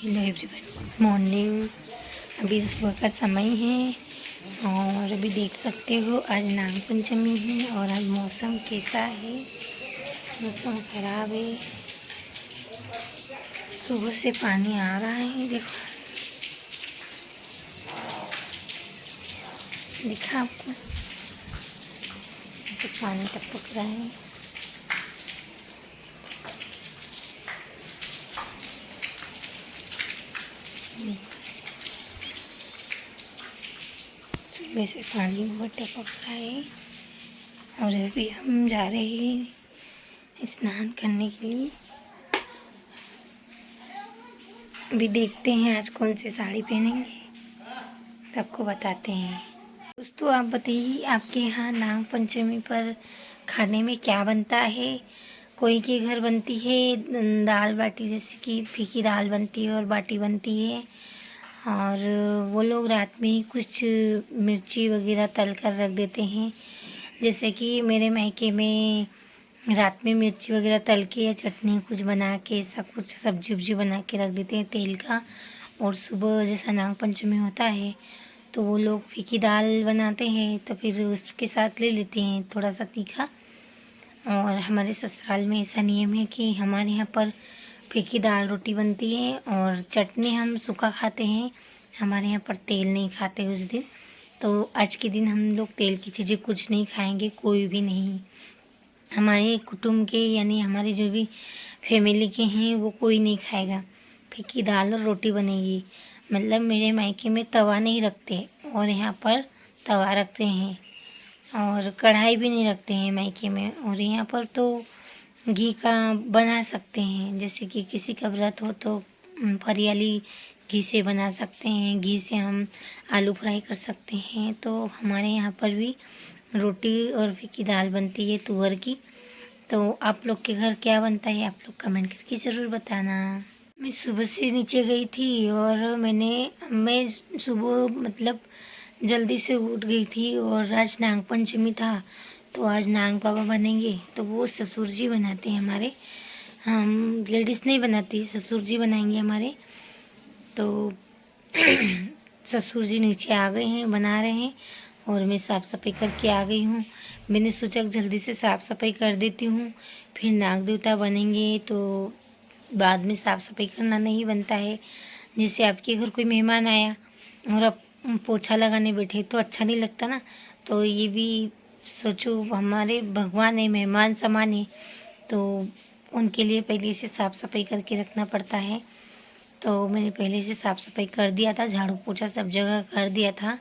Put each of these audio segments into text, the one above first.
Hello everyone, good morning. अभी सुबह का समय है और अभी देख सकते हो आज नाग पंचमी है और आज मौसम कैसा है। मौसम खराब है, सुबह से पानी आ रहा है। देखो, दिखा आपको, ऐसे पानी टपक रहा है। सुबह से पानी बहुत टपक रहा है और अभी हम जा रहे हैं स्नान करने के लिए। अभी देखते हैं आज कौन सी साड़ी पहनेंगे, तो आपको बताते हैं। दोस्तों, आप बताइए आपके यहाँ नाग पंचमी पर खाने में क्या बनता है। कोई के घर बनती है दाल बाटी, जैसे कि फीकी दाल बनती है और बाटी बनती है, और वो लोग रात में ही कुछ मिर्ची वगैरह तल कर रख देते हैं। जैसे कि मेरे मायके में रात में मिर्ची वगैरह तल के या चटनी कुछ बना के, सब कुछ सब्जी उब्जी बना के रख देते हैं तेल का, और सुबह जैसा नाग पंचमी होता है तो वो लोग फीकी दाल बनाते हैं, तो फिर उसके साथ ले लेते हैं थोड़ा सा तीखा। और हमारे ससुराल में ऐसा नियम है कि हमारे यहाँ पर फीकी दाल रोटी बनती है और चटनी हम सूखा खाते हैं। हमारे यहाँ पर तेल नहीं खाते उस दिन, तो आज के दिन हम लोग तेल की चीज़ें कुछ नहीं खाएंगे, कोई भी नहीं। हमारे कुटुंब के यानी हमारे जो भी फैमिली के हैं वो कोई नहीं खाएगा। फीकी दाल और रोटी बनेगी। मतलब मेरे मायके में तवा नहीं रखते और यहाँ पर तवा रखते हैं, और कढ़ाई भी नहीं रखते हैं मायके में। और यहाँ पर तो घी का बना सकते हैं, जैसे कि किसी का व्रत हो तो फरियाली घी से बना सकते हैं, घी से हम आलू फ्राई कर सकते हैं। तो हमारे यहाँ पर भी रोटी और फीकी दाल बनती है तुअर की। तो आप लोग के घर क्या बनता है, आप लोग कमेंट करके ज़रूर बताना। मैं सुबह से नीचे गई थी और मैं सुबह मतलब जल्दी से उठ गई थी, और आज नाग पंचमी था तो आज नाग बाबा बनेंगे, तो वो ससुर जी बनाते हैं हमारे। हम लेडीज़ नहीं बनाती, ससुर जी बनाएंगे हमारे। तो ससुर जी नीचे आ गए हैं, बना रहे हैं, और मैं साफ़ सफाई करके आ गई हूँ। मैंने सोचा जल्दी से साफ़ सफाई कर देती हूँ, फिर नाग देवता बनेंगे तो बाद में साफ़ सफाई करना नहीं बनता है। जैसे आपके घर कोई मेहमान आया और आप पोछा लगाने बैठे तो अच्छा नहीं लगता ना। तो ये भी सोचो, हमारे भगवान है, मेहमान समान है, तो उनके लिए पहले से साफ़ सफाई करके रखना पड़ता है। तो मैंने पहले से साफ़ सफाई कर दिया था, झाड़ू पोछा सब जगह कर दिया था।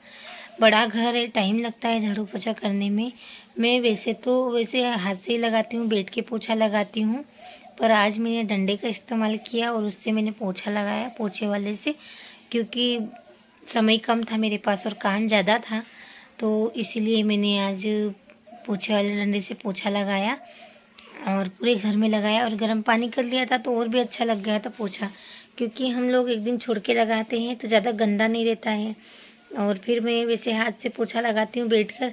बड़ा घर है, टाइम लगता है झाड़ू पोछा करने में। मैं वैसे हाथ से ही लगाती हूँ, बैठ के पोछा लगाती हूँ, पर आज मैंने डंडे का इस्तेमाल किया और उससे मैंने पोछा लगाया, पोछे वाले से, क्योंकि समय कम था मेरे पास और काम ज़्यादा था, तो इसीलिए मैंने आज पोछे वाले डंडे से पोछा लगाया और पूरे घर में लगाया। और गर्म पानी कर लिया था तो और भी अच्छा लग गया था पोछा, क्योंकि हम लोग एक दिन छोड़ के लगाते हैं तो ज़्यादा गंदा नहीं रहता है। और फिर मैं वैसे हाथ से पोछा लगाती हूँ बैठकर,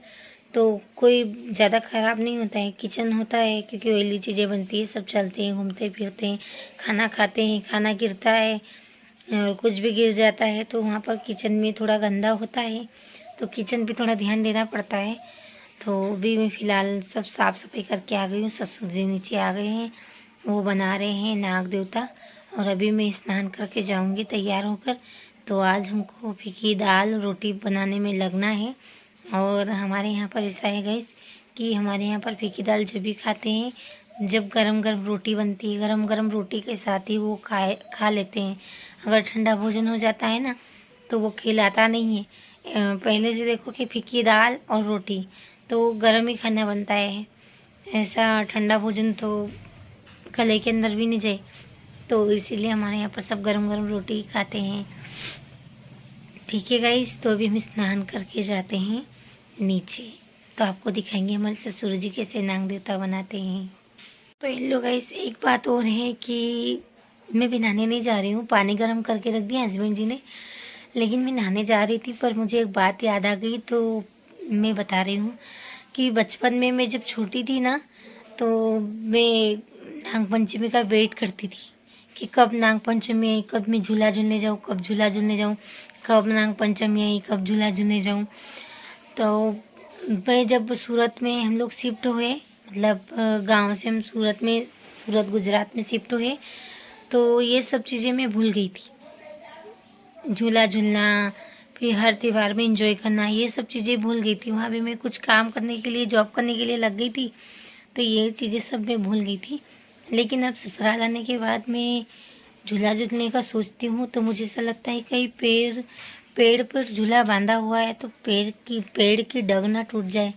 तो कोई ज़्यादा ख़राब नहीं होता है। किचन होता है क्योंकि ऑयली चीज़ें बनती है, सब चलते हैं, घूमते फिरते हैं, खाना खाते हैं, खाना गिरता है और कुछ भी गिर जाता है तो वहाँ पर किचन में थोड़ा गंदा होता है, तो किचन पे थोड़ा ध्यान देना पड़ता है। तो अभी मैं फ़िलहाल सब साफ़ सफाई करके आ गई हूँ। ससुर जी नीचे आ गए हैं, वो बना रहे हैं नाग देवता, और अभी मैं स्नान करके जाऊँगी तैयार होकर। तो आज हमको फीकी दाल रोटी बनाने में लगना है। और हमारे यहाँ पर ऐसा है गाइस कि हमारे यहाँ पर फीकी दाल जब भी खाते हैं जब गरम गरम रोटी बनती है, गरम गरम रोटी के साथ ही वो खा लेते हैं। अगर ठंडा भोजन हो जाता है ना तो वो खिलाता नहीं है। पहले से देखो कि फीकी दाल और रोटी तो गरम ही खाना बनता है, ऐसा ठंडा भोजन तो गले के अंदर भी नहीं जाए, तो इसीलिए हमारे यहाँ पर सब गरम गरम रोटी ही खाते हैं। ठीक है गाइस, तो अभी हम स्नान करके जाते हैं नीचे, तो आपको दिखाएंगे हमारे ससुर जी कैसे नाग देवता बनाते हैं। तो इन लोग गाइस एक बात और है कि मैं भी नहाने नहीं जा रही हूँ, पानी गर्म करके रख दिया हस्बैंड जी ने, लेकिन मैं नहाने जा रही थी पर मुझे एक बात याद आ गई तो मैं बता रही हूँ कि बचपन में मैं जब छोटी थी ना तो मैं नाग पंचमी का वेट करती थी कि कब नाग पंचमी आई, कब मैं झूला झूलने जाऊँ, कब झूला झूलने जाऊँ, कब नाग पंचमी आई, कब झूला झूलने जाऊँ। तो मैं जब सूरत में हम लोग शिफ्ट हुए, मतलब गांव से हम सूरत गुजरात में शिफ्ट हुए, तो ये सब चीज़ें मैं भूल गई थी। झूला झूलना, फिर हर त्यौहार में एंजॉय करना, ये सब चीज़ें भूल गई थी। वहाँ भी मैं कुछ काम करने के लिए, जॉब करने के लिए लग गई थी, तो ये चीज़ें सब मैं भूल गई थी। लेकिन अब ससुराल आने के बाद मैं झूला झूलने का सोचती हूँ तो मुझे ऐसा लगता है कहीं पेड़ पर झूला बांधा हुआ है तो पेड़ की डग ना टूट जाए,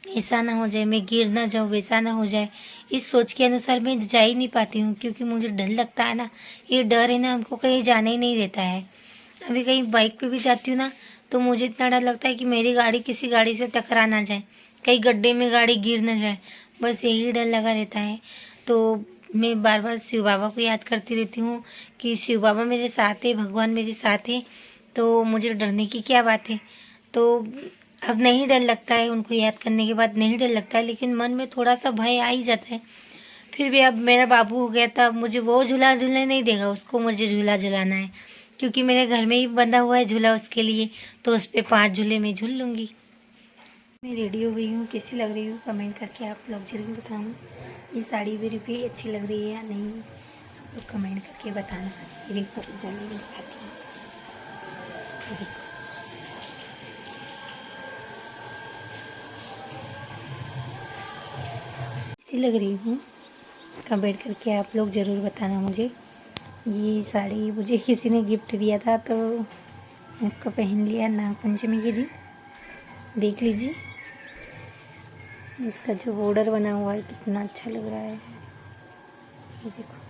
ऐसा ना हो जाए, मैं गिर ना जाऊँ, वैसा ना हो जाए। इस सोच के अनुसार मैं जा ही नहीं पाती हूँ, क्योंकि मुझे डर लगता है ना। ये डर है ना, हमको कहीं जाने ही नहीं देता है। अभी कहीं बाइक पे भी जाती हूँ ना, तो मुझे इतना डर लगता है कि मेरी गाड़ी किसी गाड़ी से टकरा ना जाए, कहीं गड्ढे में गाड़ी गिर ना जाए, बस यही डर लगा रहता है। तो मैं बार बार शिव बाबा को याद करती रहती हूँ कि शिव बाबा मेरे साथ है, भगवान मेरे साथ है, तो मुझे डरने की क्या बात है। तो अब नहीं डर लगता है, उनको याद करने के बाद नहीं डर लगता है, लेकिन मन में थोड़ा सा भय आ ही जाता है। फिर भी अब मेरा बाबू हो गया था, मुझे वो झूला झूलने नहीं देगा, उसको मुझे झूला झुलाना है, क्योंकि मेरे घर में ही बंधा हुआ है झूला उसके लिए, तो उस पर 5 झूले मैं झूल लूँगी। मैं रेडी हो गई हूँ, कैसी लग रही हूँ कमेंट करके आप लोग जरूर बताना। ये साड़ी मेरी भी अच्छी लग रही है या नहीं, आप लोग कमेंट करके बताना। ये देखो जल्दी दिखाती हूँ, ये देखो। कैसी लग रही हूँ कमेंट करके आप लोग ज़रूर बताना मुझे। ये साड़ी मुझे किसी ने गिफ्ट दिया था, तो इसको पहन लिया नाग पंचमी के दिन। देख लीजिए इसका जो बॉर्डर बना हुआ है कितना अच्छा लग रहा है, ये देखो।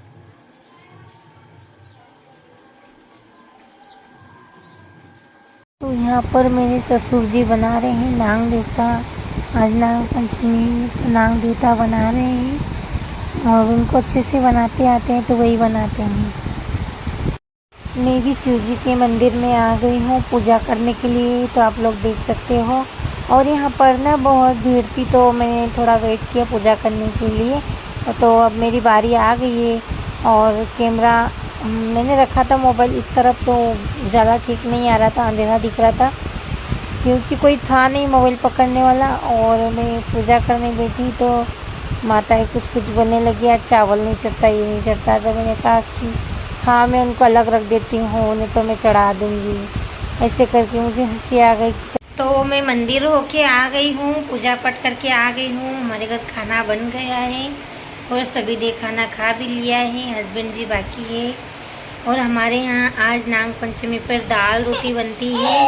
तो यहाँ पर मेरे ससुर जी बना रहे हैं नाग देवता। आज नाग पंचमी, तो नाग देवता बना रहे हैं और उनको अच्छे से बनाते आते हैं, तो वही बनाते हैं। मैं भी शिव जी के मंदिर में आ गई हूँ पूजा करने के लिए, तो आप लोग देख सकते हो। और यहाँ पर ना बहुत भीड़ थी, तो मैंने थोड़ा वेट किया पूजा करने के लिए। तो अब मेरी बारी आ गई है, और कैमरा मैंने रखा था मोबाइल इस तरफ, तो ज़्यादा ठीक नहीं आ रहा था, अंधेरा दिख रहा था, क्योंकि कोई था नहीं मोबाइल पकड़ने वाला। और मैं पूजा करने बैठी तो माताएं कुछ बोलने लगी, आज चावल नहीं चढ़ता, ये नहीं चढ़ता। तो मैंने कहा कि हाँ मैं उनको अलग रख देती हूँ, उन्हें तो मैं चढ़ा दूँगी। ऐसे करके मुझे हंसी आ गई। तो मैं मंदिर होके आ गई हूँ, पूजा पाठ करके आ गई हूँ। हमारे घर खाना बन गया है और सभी ने खाना खा भी लिया है, हस्बैंड जी बाकी है। और हमारे यहाँ आज नाग पंचमी पर दाल रोटी बनती है,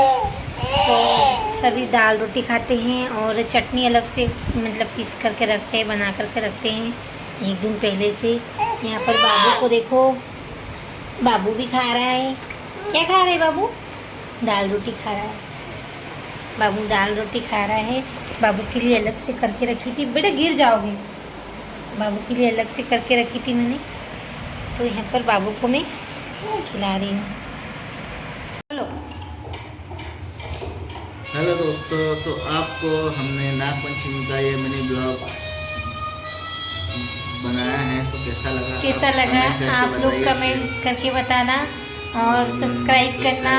तो सभी दाल रोटी खाते हैं। और चटनी अलग से मतलब पीस करके रखते हैं, बना करके रखते हैं एक दिन पहले से। यहाँ पर बाबू को देखो, बाबू भी खा रहा है। क्या खा रहे बाबू? दाल रोटी खा रहा है। बाबू दाल रोटी खा रहा है। बाबू के लिए अलग से करके रखी थी, बेटा गिर जाओगे। बाबू के लिए अलग से करके रखी थी मैंने, तो यहाँ पर बाबू को मैं खिला रही हूँ। हेलो दोस्तों, तो आपको हमने नाग पंचमी का ये मिनी ब्लॉग बनाया है, तो कैसा लगा आप लोग कमेंट करके बताना, और सब्सक्राइब करना,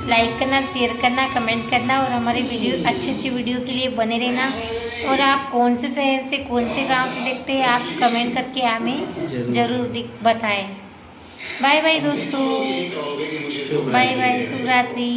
लाइक करना, शेयर करना, कमेंट करना, और हमारे वीडियो अच्छी वीडियो के लिए बने रहना। और आप कौन से शहर से, कौन से गांव से देखते हैं, आप कमेंट करके हमें ज़रूर बताएं। बाय बाय दोस्तों, बाय बाय, शुभ रात्रि।